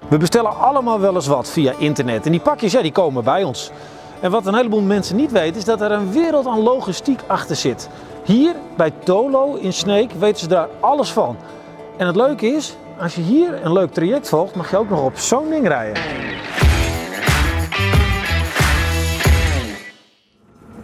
We bestellen allemaal wel eens wat via internet en die pakjes die komen bij ons. En wat een heleboel mensen niet weten is dat er een wereld aan logistiek achter zit. Hier bij Tolo in Sneek weten ze daar alles van. En het leuke is, als je hier een leuk traject volgt, mag je ook nog op zo'n ding rijden.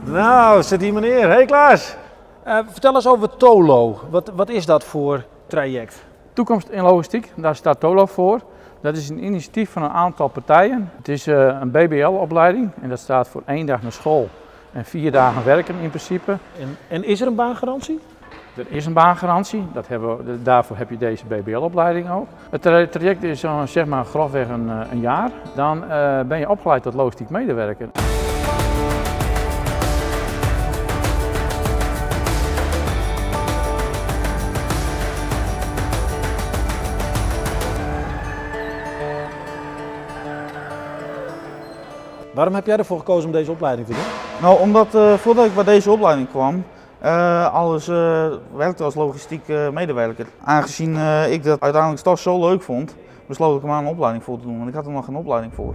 Nou, zit hier meneer. Hey Klaas. Vertel eens over Tolo. Wat is dat voor traject? Toekomst in logistiek, daar staat Tolo voor. Dat is een initiatief van een aantal partijen. Het is een BBL-opleiding en dat staat voor 1 dag naar school en 4 dagen werken in principe. En is er een baangarantie? Er is een baangarantie, daarvoor heb je deze BBL-opleiding ook. Het traject is zeg maar grofweg een jaar. Dan ben je opgeleid tot logistiek medewerker. Waarom heb jij ervoor gekozen om deze opleiding te doen? Nou, omdat voordat ik bij deze opleiding kwam, alles werkte als logistiek medewerker. Aangezien ik dat uiteindelijk toch zo leuk vond, besloot ik er maar een opleiding voor te doen, want ik had er nog geen opleiding voor.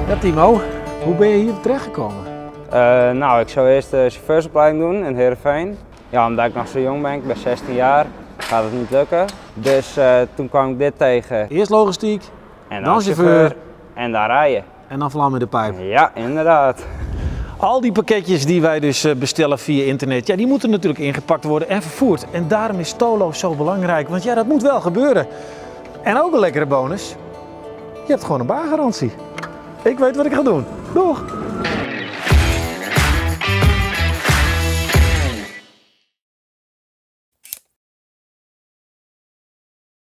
Ja, Timo, hoe ben je hier terechtgekomen? Nou, ik zou eerst de chauffeursopleiding doen in Heerenveen. Ja, omdat ik nog zo jong ben, ik ben 16 jaar, gaat het niet lukken. Dus toen kwam ik dit tegen. Eerst logistiek, En dan chauffeur en dan rijden. en dan vlam in de pijp. Ja, inderdaad. Al die pakketjes die wij dus bestellen via internet, ja, die moeten natuurlijk ingepakt worden en vervoerd. En daarom is Tolo zo belangrijk, want ja, dat moet wel gebeuren. En ook een lekkere bonus, je hebt gewoon een baangarantie. Ik weet wat ik ga doen. Doeg!